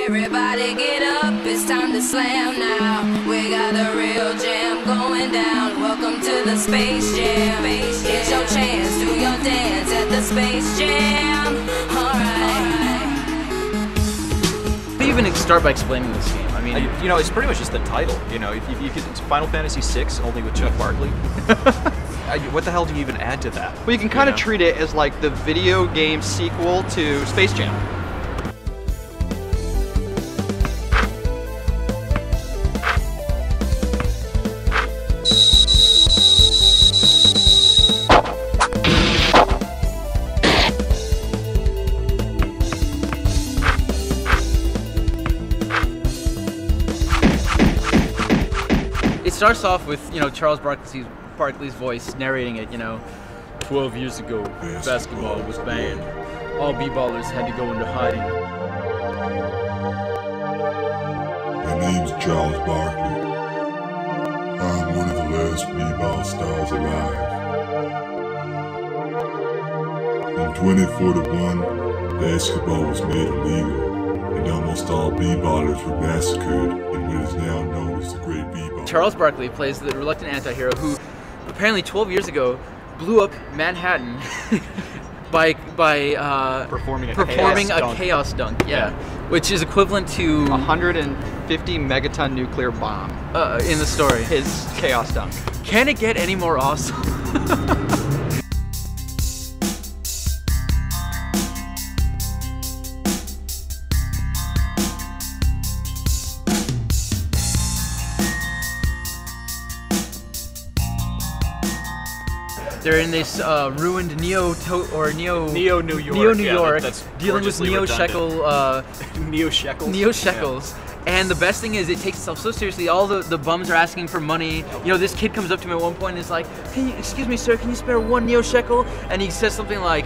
Everybody get up, it's time to slam now. We got the real jam going down. Welcome to the Space Jam. Here's your chance, do your dance at the Space Jam. Alright. How do you even start by explaining this game? I mean, you know, it's pretty much just the title. You know, if you could, it's Final Fantasy VI, only with Chuck Barkley. What the hell do you even add to that? Well, you can kind of treat it as like the video game sequel to Space Jam. it starts off with, you know, Charles Barkley's voice narrating it, you know. 12 years ago, basketball was banned. All b-ballers had to go into hiding. My name's Charles Barkley. I'm one of the last b-ball stars alive. In 2041, basketball was made illegal, and almost all b-ballers were massacred in what is now known as the Great B-Ball. Charles Barkley plays the reluctant anti-hero who apparently 12 years ago blew up Manhattan by performing a chaos dunk. Yeah, which is equivalent to 150 megaton nuclear bomb. In the story, his chaos dunk. Can it get any more awesome? They're in this ruined Neo New York, that's dealing with Neo Shekels. And the best thing is, it takes itself so seriously. All the bums are asking for money. You know, this kid comes up to me at one point and is like, "Hey, excuse me, sir, can you spare 1 Neo Shekel?" And he says something like,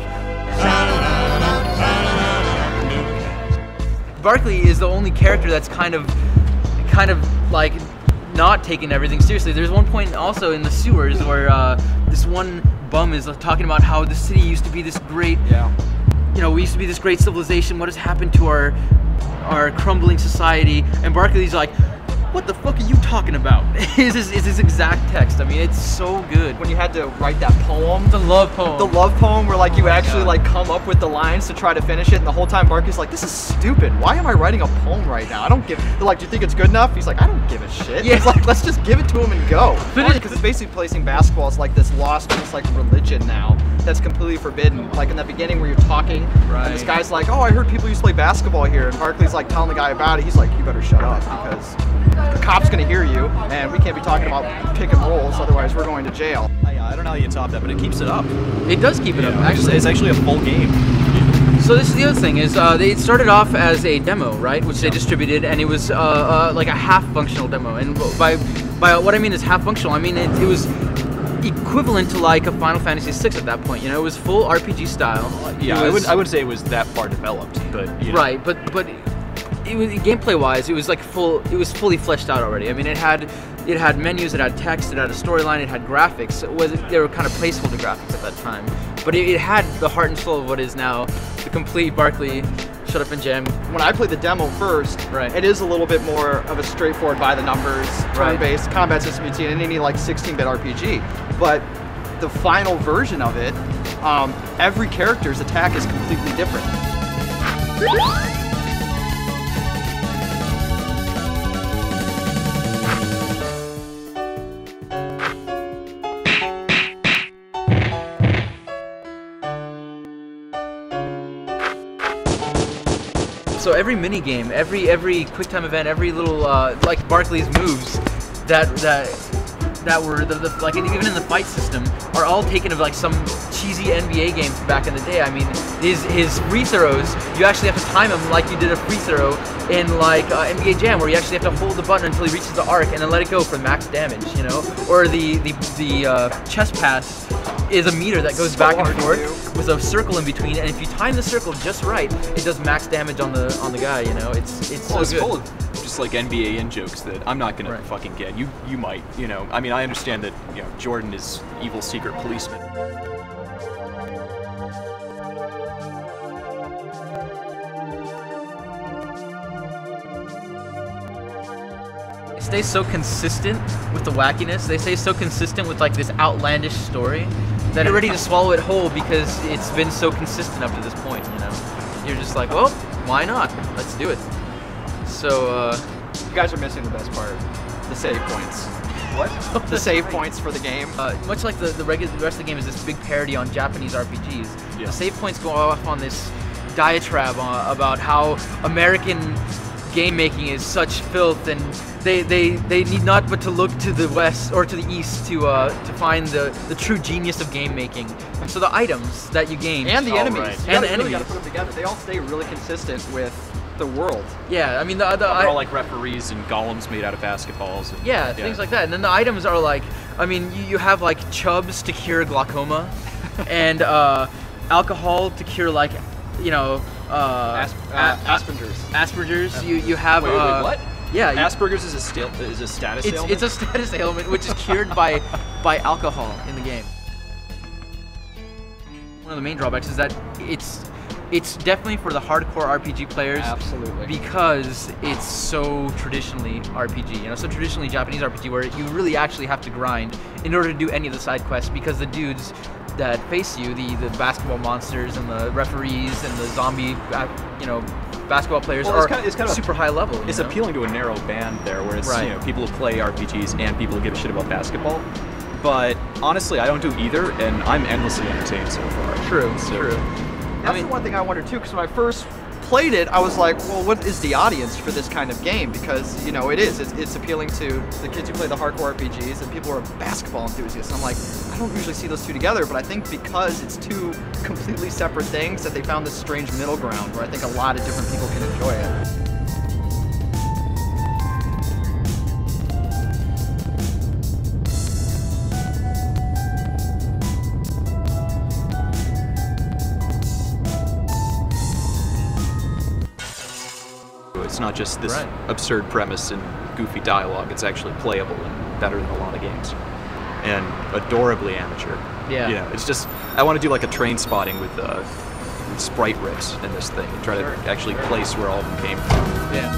Barkley is the only character that's kind of like not taking everything seriously. There's one point also in the sewers where this one bum is talking about how the city used to be this great, you know, we used to be this great civilization. What has happened to our crumbling society? And Barkley's like, "What the fuck are you talking about?" is his exact text. I mean, it's so good. When you had to write that poem, the love poem. The love poem where like you actually like come up with the lines to try to finish it, and the whole time Barkley's like, "This is stupid. Why am I writing a poem right now? I don't give." They're like, "Do you think it's good enough?" He's like, "I don't give a shit." Yeah. He's like, "Let's just give it to him and go." Because it's basically placing basketball as like this lost, just like religion now that's completely forbidden. Like in the beginning where you're talking, and this guy's like, "Oh, I heard people used to play basketball here," and Barkley's like telling the guy about it. He's like, "You better shut up because the cop's gonna hear you, and we can't be talking about pick and rolls, otherwise we're going to jail." I don't know how you top that, but it keeps it up. It does keep it up. Actually, it's actually a full game. So this is the other thing is they started off as a demo, right, which they distributed, and it was like a half-functional demo. And by what I mean is half-functional, I mean it was equivalent to like a Final Fantasy VI at that point. You know, it was full RPG style. Yeah, I wouldn't say it was that far developed, but you know. Right, but it was gameplay-wise, it was like it was fully fleshed out already. I mean, it had menus, it had text, it had a storyline, it had graphics. They were kind of placeholder graphics at that time, but it had the heart and soul of what is now the complete Barkley shut up and jam. When I played the demo first, it is a little bit more of a straightforward by the numbers, turn-based combat system you'd see in any like 16-bit RPG. But the final version of it, every character's attack is completely different. So every mini game, every quick time event, every little like Barkley's moves that were like even in the fight system are all taken of like some cheesy NBA games back in the day. I mean, his free throws, you actually have to time them like you did a free throw in like NBA Jam, where you actually have to hold the button until he reaches the arc and then let it go for max damage, you know? Or the chest pass is a meter that goes back and forth with a circle in between, and if you time the circle just right, it does max damage on the guy. You know, it's so good. Full of just like NBA in jokes that I'm not gonna fucking get. You might, you know. I mean, I understand that, you know, Jordan is evil secret policeman. stay so consistent with the wackiness. They stay so consistent with like this outlandish story that you're ready to swallow it whole because it's been so consistent up to this point. You know, you're just like, well, why not? Let's do it. So you guys are missing the best part: the save points. What? The save points for the game. Much like the rest of the game is this big parody on Japanese RPGs. Yeah. The save points go off on this diatribe about how American game making is such filth, and they need not but to look to the west or to the east to find the true genius of game making. So the items that you gain and the enemies, right. and the enemies, gotta put them together. They all stay really consistent with the world. Yeah, I mean they're all like referees and golems made out of basketballs. And, yeah, things like that. And then the items are like, I mean, you have like chubs to cure glaucoma, and alcohol to cure like, you know, Asperger's. Asperger's. You have wait, what? Yeah, Asperger's is a status ailment. It's a status ailment which is cured by alcohol in the game. One of the main drawbacks is that it's definitely for the hardcore RPG players. Absolutely. Because it's so traditionally RPG, you know, so traditionally Japanese RPG, where you really actually have to grind in order to do any of the side quests, because the dudes that face you, the basketball monsters and the referees and the zombie, you know, basketball players are kind of super high level. It's appealing to a narrow band there, where it's you know, people who play RPGs and people who give a shit about basketball. But honestly, I don't do either, and I'm endlessly entertained so far. True. That's the one thing I wondered too, because when I first played it, I was like, well, what is the audience for this kind of game? Because, you know, it's appealing to the kids who play the hardcore RPGs and people who are basketball enthusiasts. And I'm like, I don't usually see those two together, but I think because it's two completely separate things that they found this strange middle ground where I think a lot of different people can enjoy it. It's not just this absurd premise and goofy dialogue. It's actually playable and better than a lot of games. And adorably amateur. Yeah. You know, it's just, I want to do like a train spotting with sprite riffs in this thing and try to actually place where all of them came from. Yeah.